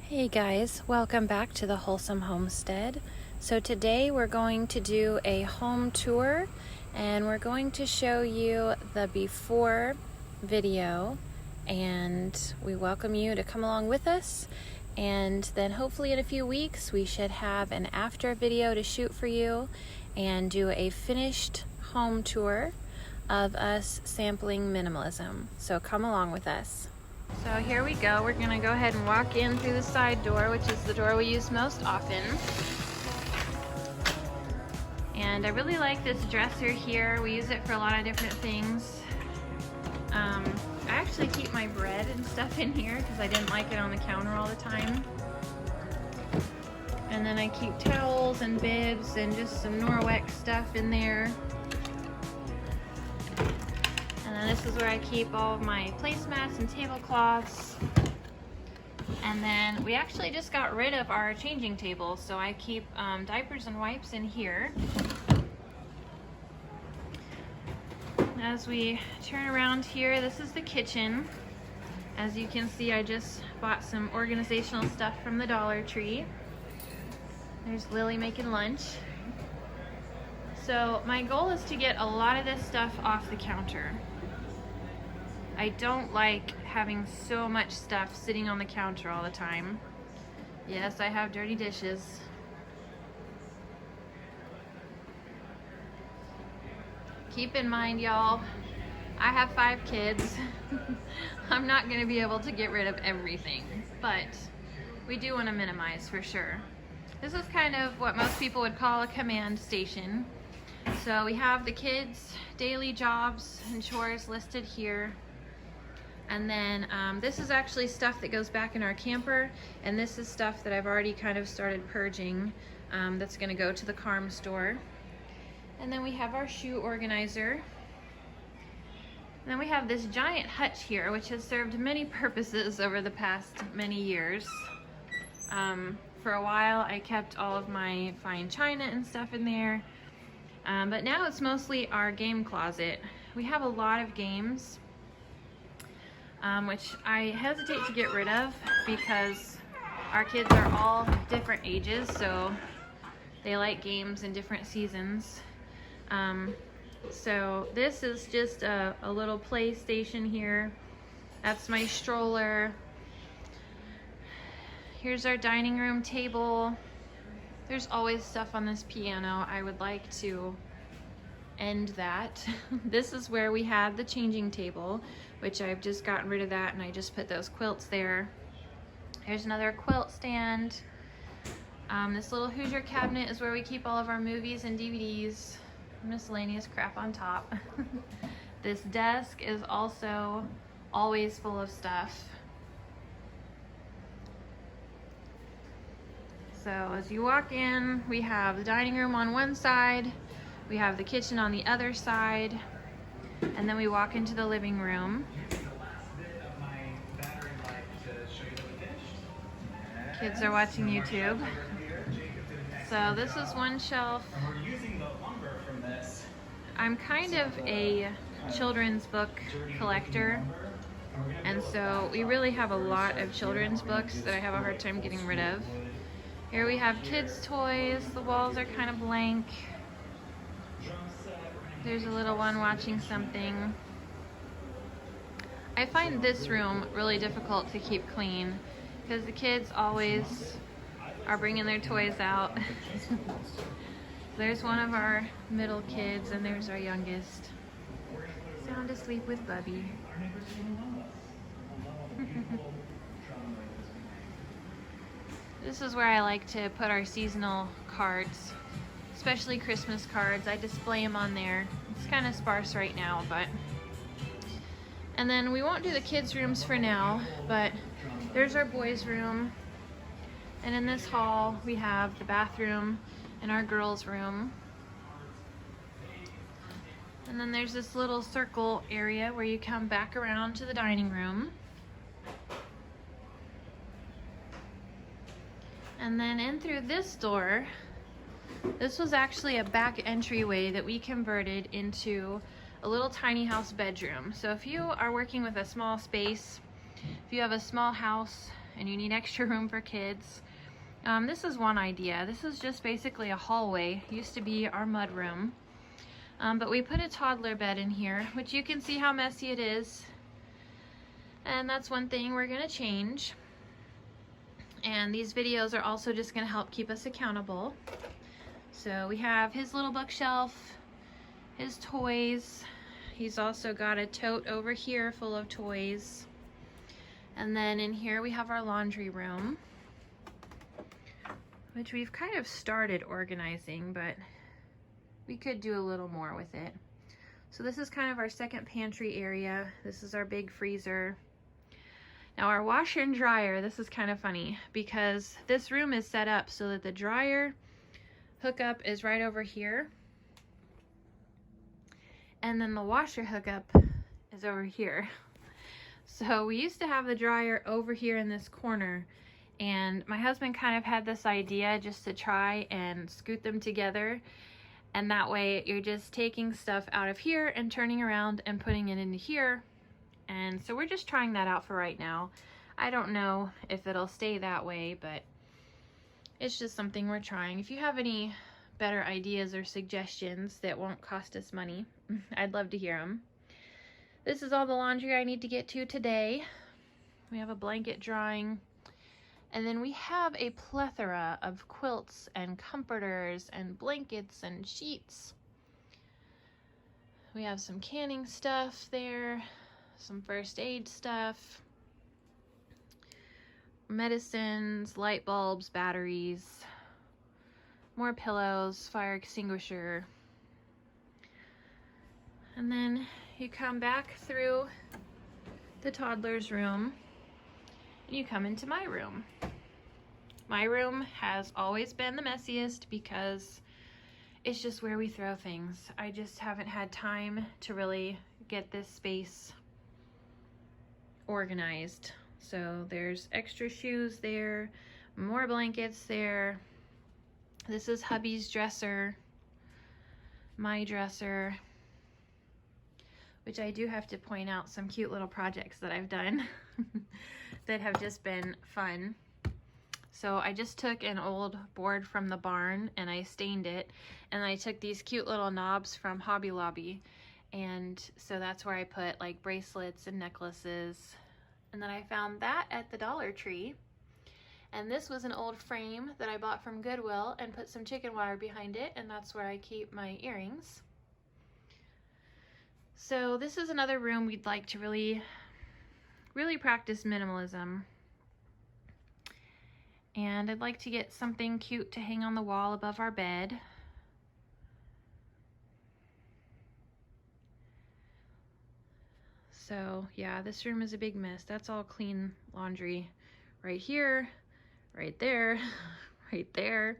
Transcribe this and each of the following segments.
Hey guys, welcome back to the Wholesome Homestead. So today we're going to do a home tour and we're going to show you the before video, and we welcome you to come along with us, and then hopefully in a few weeks we should have an after video to shoot for you and do a finished home tour of us sampling minimalism. So come along with us. So here we go. We're going to go ahead and walk in through the side door, which is the door we use most often. And I really like this dresser here. We use it for a lot of different things. I actually keep my bread and stuff in here because I didn't like it on the counter all the time. And then I keep towels and bibs and just some Norwex stuff in there. And this is where I keep all of my placemats and tablecloths. And then we actually just got rid of our changing table, so I keep diapers and wipes in here. As we turn around here, this is the kitchen. As you can see, I just bought some organizational stuff from the Dollar Tree. There's Lily making lunch. So my goal is to get a lot of this stuff off the counter. I don't like having so much stuff sitting on the counter all the time. Yes, I have dirty dishes. Keep in mind, y'all, I have 5 kids. I'm not going to be able to get rid of everything, but we do want to minimize for sure. This is kind of what most people would call a command station. So we have the kids' daily jobs and chores listed here. And then this is actually stuff that goes back in our camper, and this is stuff that I've already kind of started purging that's going to go to the Carm store. And then we have our shoe organizer. And then we have this giant hutch here, which has served many purposes over the past many years. For a while I kept all of my fine china and stuff in there, but now it's mostly our game closet. We have a lot of games, which I hesitate to get rid of because our kids are all different ages, so they like games in different seasons. So this is just a little PlayStation here. That's my stroller. Here's our dining room table. There's always stuff on this piano. I would like to end that. This is where we had the changing table, which I've just gotten rid of that, and I just put those quilts there. Here's another quilt stand. This little Hoosier cabinet is where we keep all of our movies and DVDs. Miscellaneous crap on top. This desk is also always full of stuff. So as you walk in, we have the dining room on one side, we have the kitchen on the other side, and then we walk into the living room. Kids are watching YouTube. So this is one shelf. I'm kind of a children's book collector, and so we really have a lot of children's books that I have a hard time getting rid of. Here we have kids' toys. The walls are kind of blank. There's a little one watching something. I find this room really difficult to keep clean because the kids always are bringing their toys out. There's one of our middle kids, and there's our youngest. Sound asleep with Bubby. This is where I like to put our seasonal cards, especially Christmas cards. I display them on there. It's kind of sparse right now, but... And then we won't do the kids' rooms for now, but there's our boys' room. And in this hall, we have the bathroom and our girls' room. And then there's this little circle area where you come back around to the dining room. And then in through this door, this was actually a back entryway that we converted into a little tiny house bedroom. So if you are working with a small space, if you have a small house and you need extra room for kids, this is one idea. This is just basically a hallway. It used to be our mud room. But we put a toddler bed in here, which you can see how messy it is. And that's one thing we're gonna change. And these videos are also just gonna help keep us accountable. So we have his little bookshelf, his toys. He's also got a tote over here full of toys. And then in here we have our laundry room, which we've kind of started organizing, but we could do a little more with it. So this is kind of our second pantry area. This is our big freezer. Now our washer and dryer, this is kind of funny because this room is set up so that the dryer hookup is right over here. And then the washer hookup is over here. So we used to have the dryer over here in this corner, and my husband kind of had this idea just to try and scoot them together. And that way you're just taking stuff out of here and turning around and putting it into here. And so we're just trying that out for right now. I don't know if it'll stay that way, but it's just something we're trying. If you have any better ideas or suggestions that won't cost us money, I'd love to hear them. This is all the laundry I need to get to today. We have a blanket drying. And then we have a plethora of quilts and comforters and blankets and sheets. We have some canning stuff there, some first aid stuff, medicines, light bulbs, batteries, more pillows, fire extinguisher. And then you come back through the toddler's room and you come into my room. My room has always been the messiest because it's just where we throw things. I just haven't had time to really get this space organized. So there's extra shoes there, more blankets there. This is hubby's dresser, my dresser, which I do have to point out some cute little projects that I've done that have just been fun. So I just took an old board from the barn and I stained it, and I took these cute little knobs from Hobby Lobby, and so that's where I put like bracelets and necklaces. And then I found that at the Dollar Tree, and this was an old frame that I bought from Goodwill and put some chicken wire behind it, and that's where I keep my earrings. So this is another room we'd like to really practice minimalism. And I'd like to get something cute to hang on the wall above our bed. So yeah, this room is a big mess. That's all clean laundry right here, right there, right there.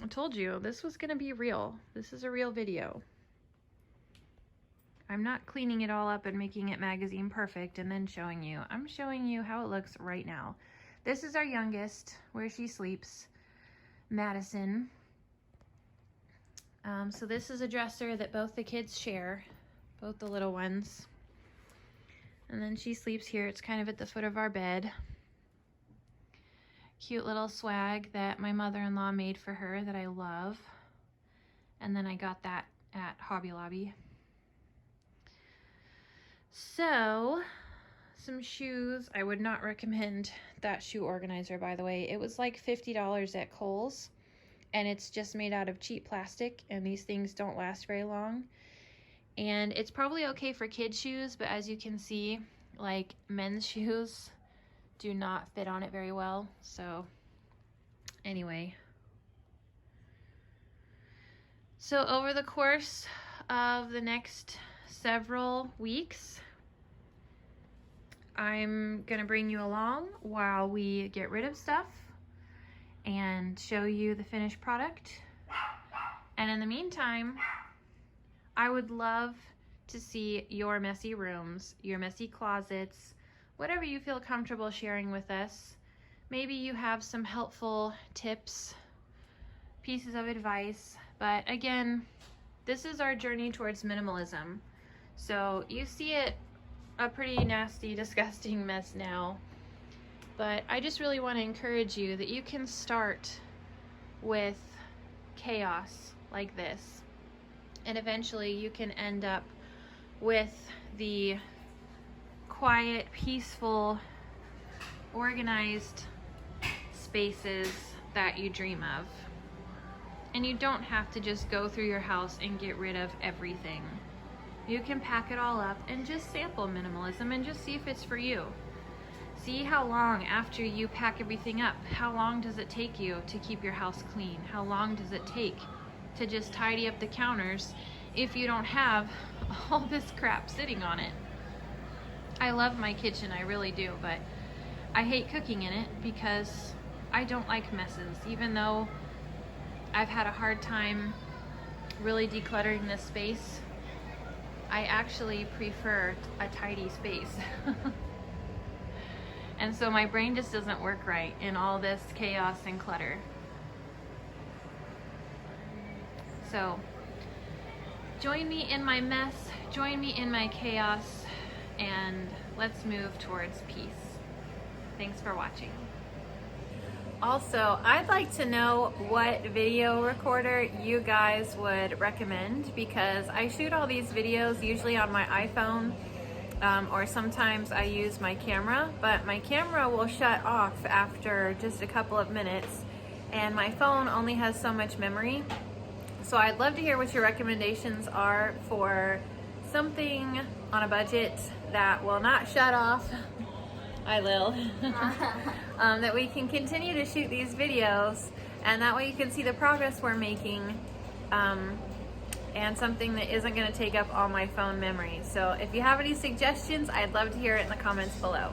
I told you this was gonna be real. This is a real video. I'm not cleaning it all up and making it magazine perfect and then showing you. I'm showing you how it looks right now. This is our youngest, where she sleeps, Madison. So this is a dresser that both the kids share, both the little ones. And then she sleeps here. It's kind of at the foot of our bed. Cute little swag that my mother-in-law made for her that I love. And then I got that at Hobby Lobby. So, some shoes. I would not recommend that shoe organizer, by the way. It was like $50 at Kohl's, and it's just made out of cheap plastic, and these things don't last very long. And it's probably okay for kids' shoes, but as you can see, like men's shoes do not fit on it very well. So anyway, so over the course of the next several weeks, I'm gonna bring you along while we get rid of stuff and show you the finished product. And in the meantime, I would love to see your messy rooms, your messy closets, whatever you feel comfortable sharing with us. Maybe you have some helpful tips, pieces of advice, but again, this is our journey towards minimalism. So you see it a pretty nasty, disgusting mess now. But I just really want to encourage you that you can start with chaos like this, and eventually you can end up with the quiet, peaceful, organized spaces that you dream of. And you don't have to just go through your house and get rid of everything. You can pack it all up and just sample minimalism and just see if it's for you. See how long after you pack everything up, how long does it take you to keep your house clean? How long does it take to just tidy up the counters if you don't have all this crap sitting on it? I love my kitchen, I really do, but I hate cooking in it because I don't like messes. Even though I've had a hard time really decluttering this space, I actually prefer a tidy space. And so my brain just doesn't work right in all this chaos and clutter. So join me in my mess, join me in my chaos, and let's move towards peace. Thanks for watching. Also, I'd like to know what video recorder you guys would recommend, because I shoot all these videos usually on my iPhone, or sometimes I use my camera, but my camera will shut off after just a couple of minutes, and my phone only has so much memory. So I'd love to hear what your recommendations are for something on a budget that will not shut off. I will. That we can continue to shoot these videos, and that way you can see the progress we're making, and something that isn't going to take up all my phone memory. So if you have any suggestions, I'd love to hear it in the comments below.